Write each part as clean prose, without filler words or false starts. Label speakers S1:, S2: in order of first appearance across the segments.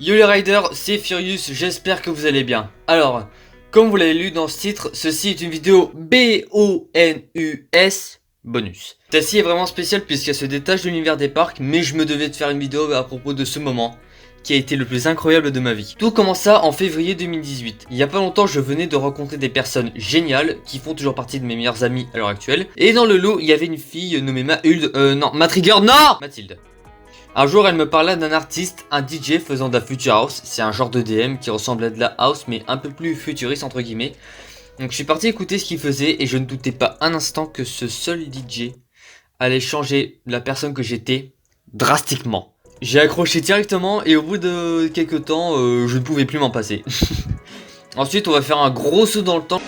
S1: Yo les riders, c'est Furious, j'espère que vous allez bien. Alors, comme vous l'avez lu dans ce titre, ceci est une vidéo BONUS bonus. Celle-ci est vraiment spéciale puisqu'elle se détache de l'univers des parcs, mais je me devais de faire une vidéo à propos de ce moment qui a été le plus incroyable de ma vie. Tout commença en février 2018. Il y a pas longtemps, je venais de rencontrer des personnes géniales qui font toujours partie de mes meilleurs amis à l'heure actuelle. Et dans le lot, il y avait une fille nommée Mathilde. Un jour, elle me parla d'un artiste, un DJ faisant de la Future House. C'est un genre de DM qui ressemble à de la house, mais un peu plus futuriste entre guillemets. Donc je suis parti écouter ce qu'il faisait et je ne doutais pas un instant que ce seul DJ allait changer la personne que j'étais drastiquement. J'ai accroché directement et au bout de quelques temps, je ne pouvais plus m'en passer. Ensuite, on va faire un gros saut dans le temps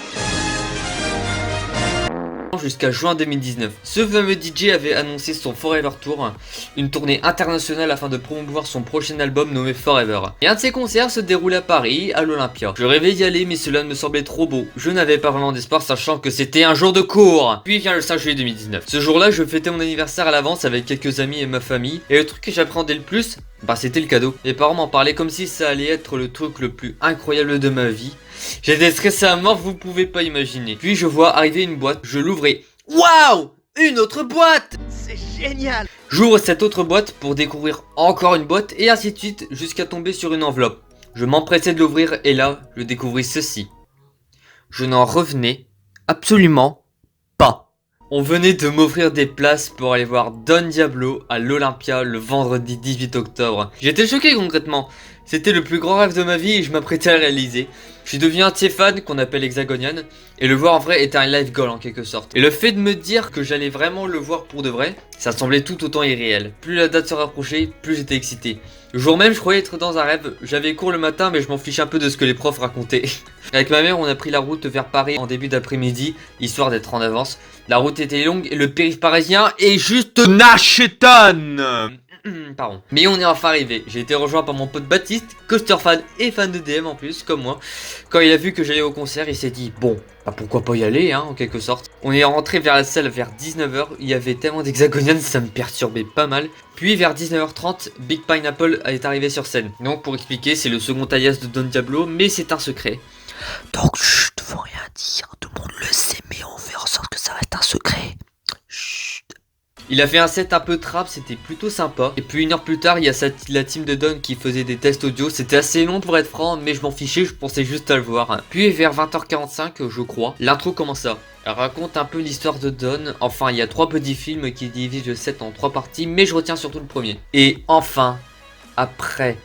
S1: jusqu'à juin 2019. Ce fameux DJ avait annoncé son Forever Tour, une tournée internationale afin de promouvoir son prochain album nommé Forever. Et un de ses concerts se déroule à Paris, à l'Olympia. Je rêvais d'y aller mais cela me semblait trop beau. Je n'avais pas vraiment d'espoir sachant que c'était un jour de cours. Puis vient le 5 juillet 2019. Ce jour-là, je fêtais mon anniversaire à l'avance avec quelques amis et ma famille. Et le truc que j'appréhendais le plus, c'était le cadeau. Mes parents m'en parlaient comme si ça allait être le truc le plus incroyable de ma vie. J'étais stressé à mort, vous pouvez pas imaginer. Puis je vois arriver une boîte, je l'ouvre et... Waouh! Une autre boîte!
S2: C'est génial!
S1: J'ouvre cette autre boîte pour découvrir encore une boîte et ainsi de suite jusqu'à tomber sur une enveloppe. Je m'empressais de l'ouvrir et là, je découvris ceci. Je n'en revenais absolument pas. On venait de m'offrir des places pour aller voir Don Diablo à l'Olympia le vendredi 18 octobre. J'étais choqué concrètement. C'était le plus grand rêve de ma vie et je m'apprêtais à le réaliser. Je suis devenu un de ses fans qu'on appelle Hexagonian et le voir en vrai était un live goal en quelque sorte. Et le fait de me dire que j'allais vraiment le voir pour de vrai, ça semblait tout autant irréel. Plus la date se rapprochait, plus j'étais excité. Le jour même, je croyais être dans un rêve. J'avais cours le matin mais je m'en fichais un peu de ce que les profs racontaient. Avec ma mère, on a pris la route vers Paris en début d'après-midi, histoire d'être en avance. La route était longue et le périph' parisien est juste Nachetan. Pardon. Mais on est enfin arrivé. J'ai été rejoint par mon pote Baptiste, coaster fan et fan de DM en plus, comme moi. Quand il a vu que j'allais au concert, il s'est dit bon, pourquoi pas y aller, en quelque sorte. On est rentré vers la salle vers 19h. Il y avait tellement d'hexagonians, ça me perturbait pas mal. Puis vers 19h30, Big Pineapple est arrivé sur scène. Donc pour expliquer, c'est le second alias de Don Diablo, mais c'est un secret.
S2: Donc chut, faut rien dire, tout le monde le sait, mais on fait en sorte que ça reste un secret. Chut.
S1: Il a fait un set un peu trap, c'était plutôt sympa. Et puis une heure plus tard, il y a la team de Don qui faisait des tests audio. C'était assez long pour être franc, mais je m'en fichais, je pensais juste à le voir. Puis vers 20h45, je crois, l'intro commença. Elle raconte un peu l'histoire de Don. Enfin, il y a 3 petits films qui divisent le set en 3 parties, mais je retiens surtout le premier. Et enfin, après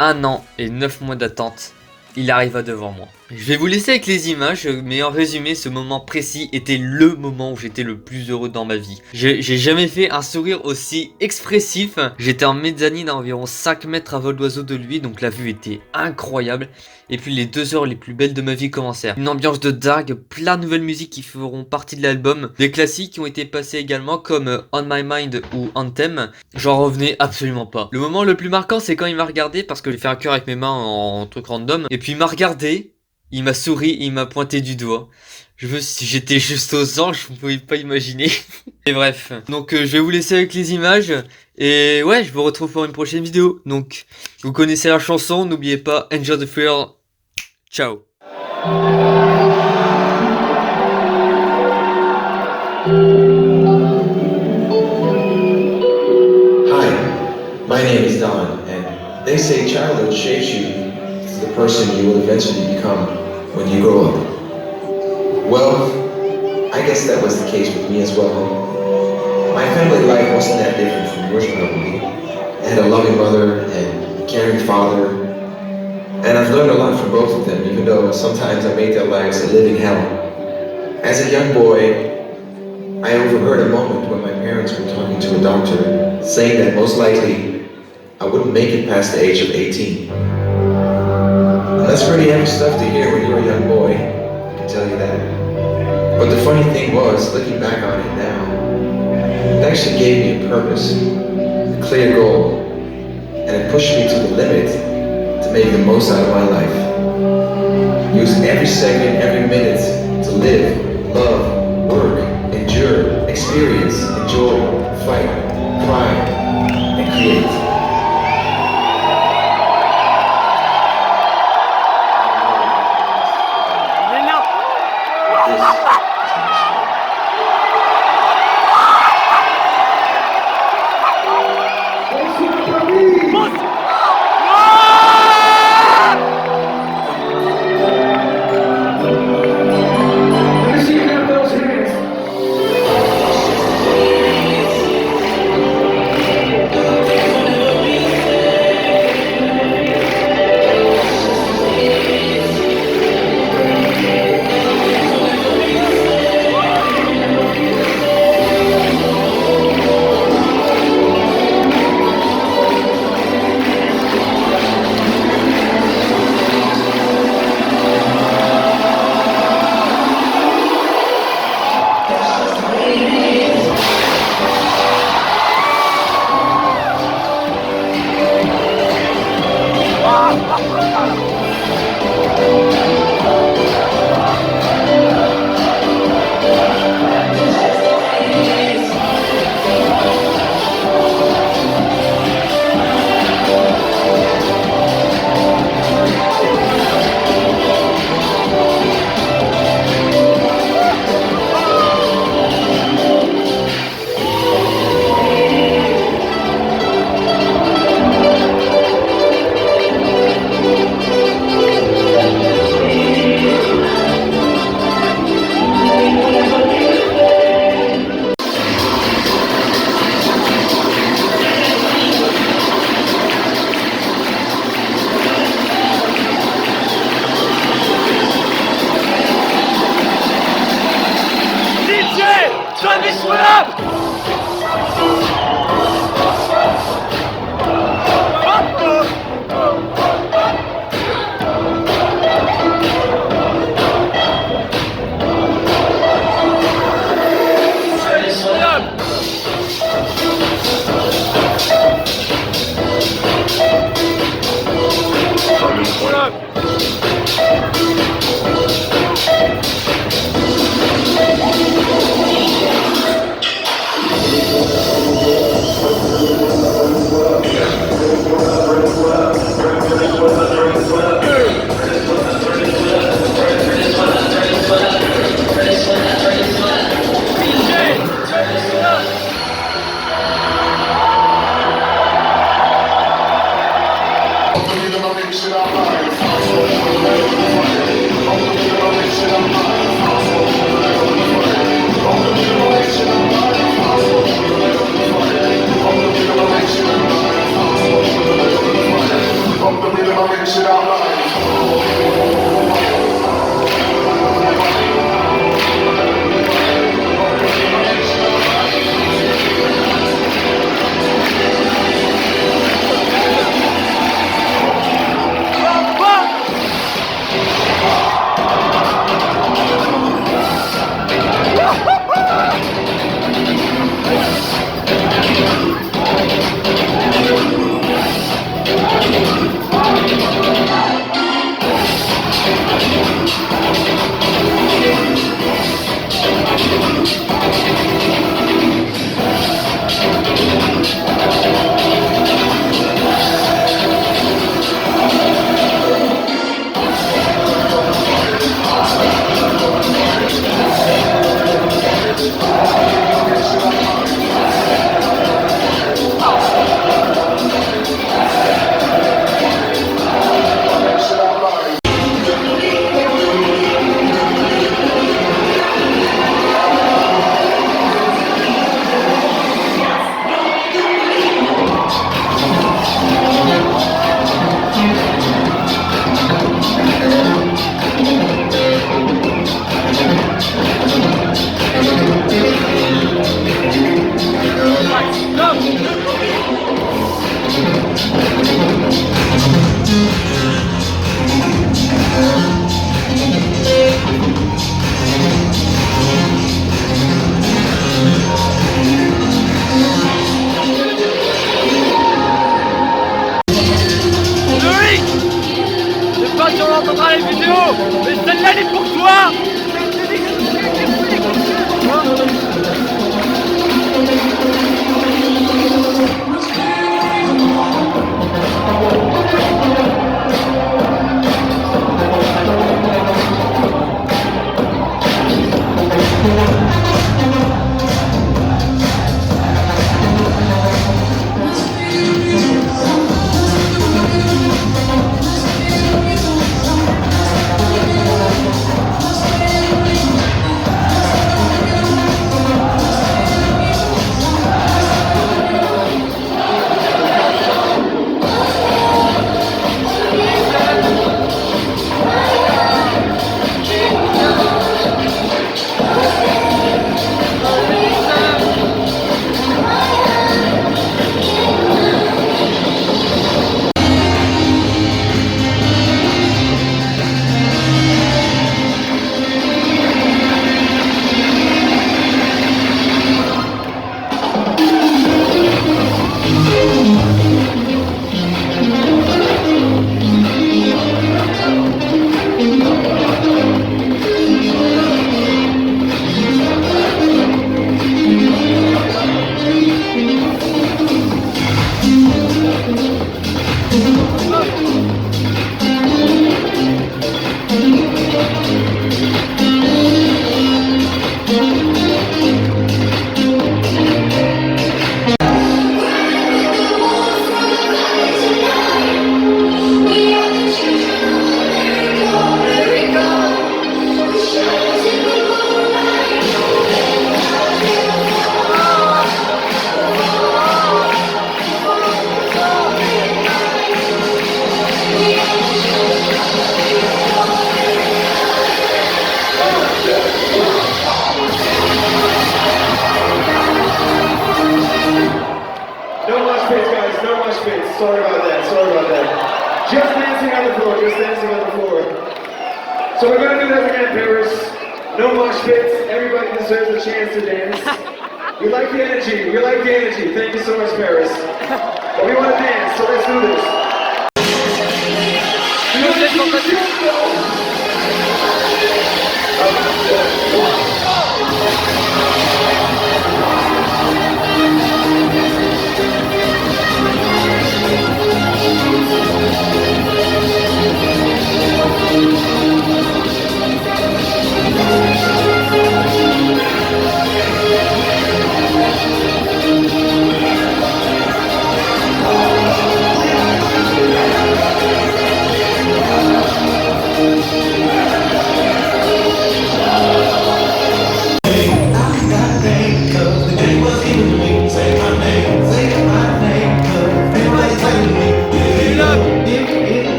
S1: 1 an et 9 mois d'attente, il arriva devant moi. Je vais vous laisser avec les images, mais en résumé, ce moment précis était le moment où j'étais le plus heureux dans ma vie. J'ai jamais fait un sourire aussi expressif. J'étais en mezzanine à environ 5 mètres à vol d'oiseau de lui, donc la vue était incroyable. Et puis les 2 heures les plus belles de ma vie commencèrent. Une ambiance de dingue, plein de nouvelles musiques qui feront partie de l'album. Des classiques qui ont été passés également comme On My Mind ou Anthem. J'en revenais absolument pas. Le moment le plus marquant, c'est quand il m'a regardé, parce que j'ai fait un cœur avec mes mains en truc random. Et puis il m'a regardé. Il m'a souri, il m'a pointé du doigt. J'étais juste aux anges, vous pouvez pas imaginer. Et bref, donc je vais vous laisser avec les images. Et ouais, je vous retrouve pour une prochaine vidéo. Donc, vous connaissez la chanson, n'oubliez pas, Enjoy the Thrill. Ciao.
S3: Hi, my name is Don, and they say childhood shapes you to the person you will eventually become when you grow up. Well, I guess that was the case with me as well. My family life wasn't that different from yours probably. I had a loving mother and a caring father, and I've learned a lot from both of them, even though sometimes I made their lives a living hell. As a young boy, I overheard a moment when my parents were talking to a doctor, saying that most likely I wouldn't make it past the age of 18. And that's pretty heavy stuff to hear when you're a young boy, I can tell you that. But the funny thing was, looking back on it now, it actually gave me a purpose, a clear goal, and it pushed me to the limit to make the most out of my life. Use every second, every minute to live, love, work, endure, experience, enjoy, fight, cry, and create.
S4: No mosh pits, guys, no mosh pits. Sorry about that, sorry about that. Just dancing on the floor, just dancing on the floor. So we're gonna do that again, Paris. No mosh pits, everybody deserves a chance to dance. We like the energy, we like the energy. Thank you so much, Paris. But we wanna dance, so let's do this.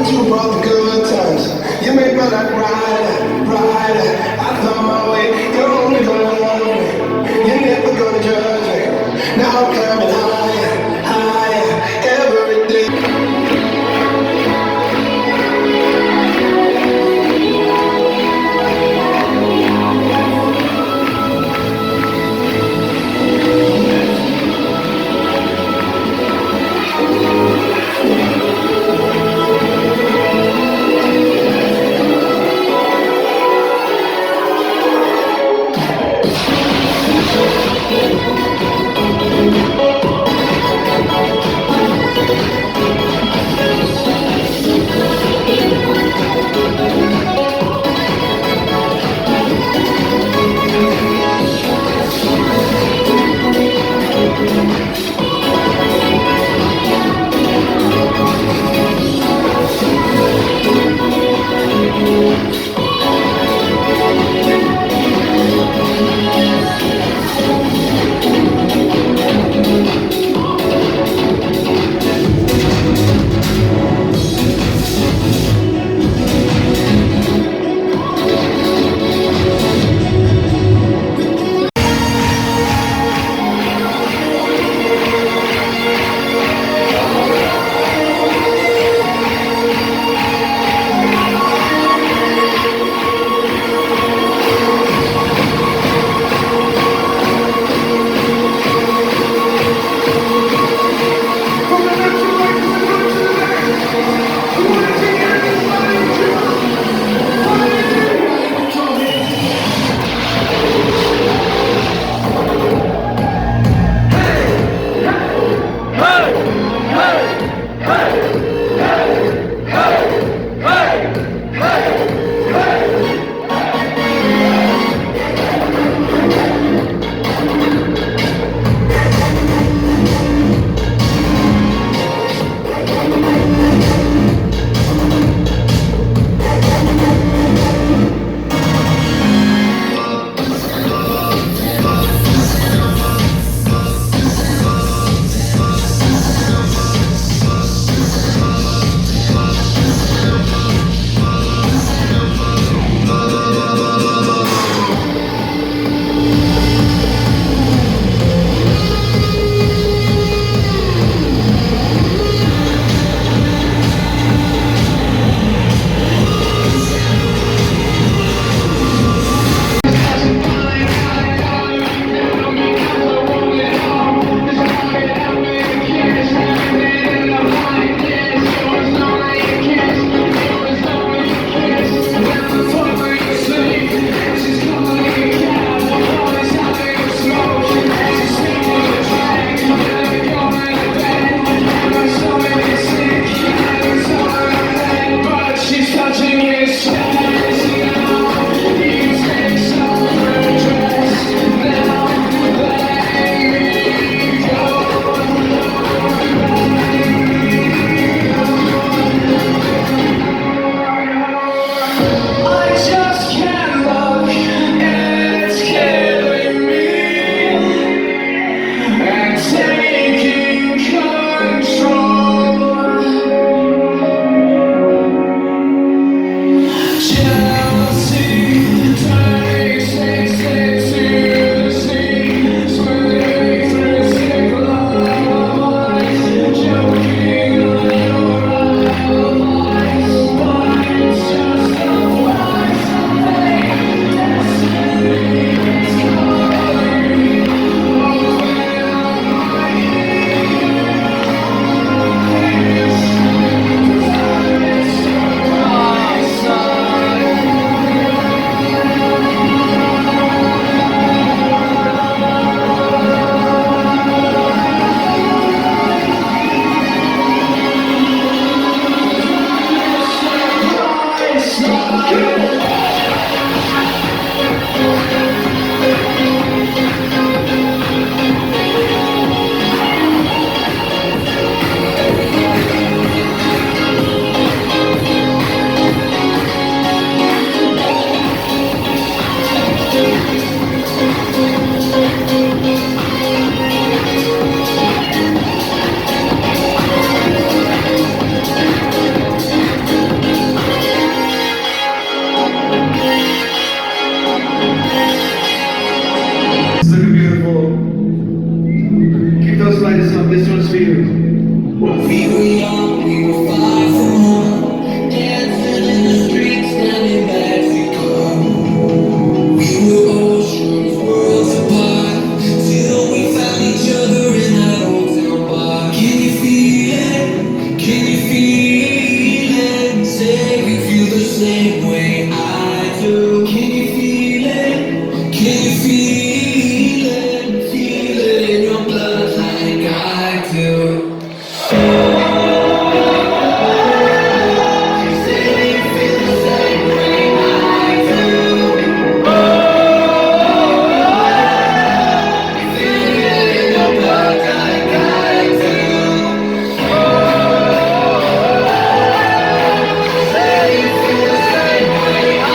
S5: but you brought the good times. You made my life brighter, brighter. I thought my way, you're only gonna love me. You're never gonna judge me. Now I'm climbing higher, higher, every day. same way I do? Can you feel it? Can you feel it? Feel it in your blood like I do. You say you feel the same way I do. Feel it in your blood like I do. Say you feel the same way I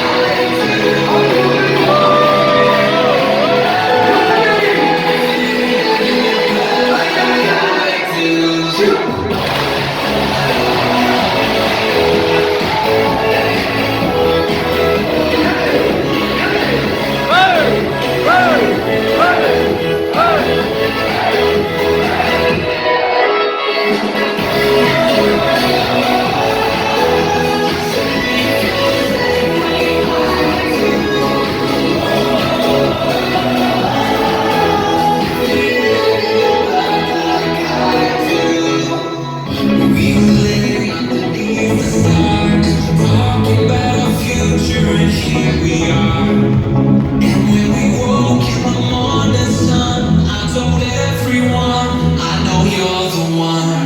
S5: We lay underneath the stars, talking about our future, and here we are. And when we woke in the morning sun, I told everyone, I know you're the one.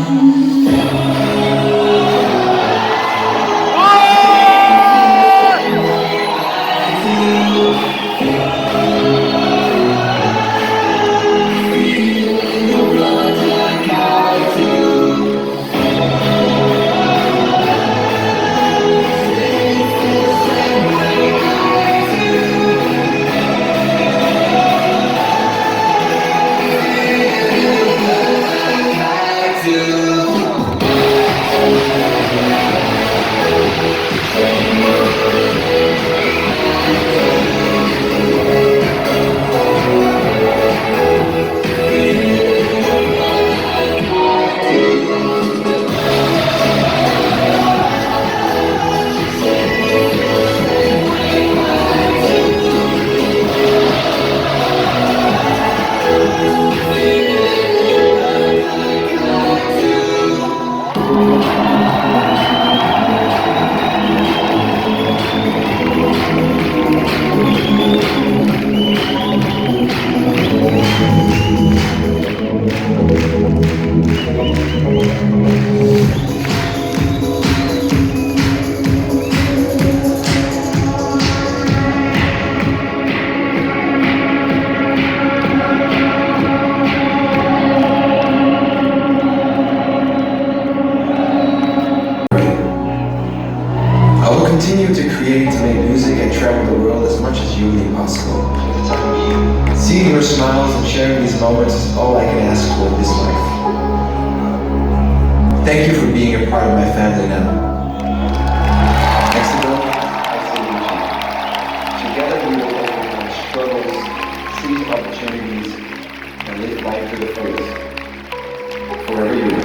S3: I will continue to create, to make music, and travel the world as much as humanly possible. Seeing your smiles and sharing these moments is all I can ask for in this life. Thank you for being a part of my family now. Mexico, I salute you. Together we will overcome struggles, seize opportunities, and live life to the fullest. Forever yours.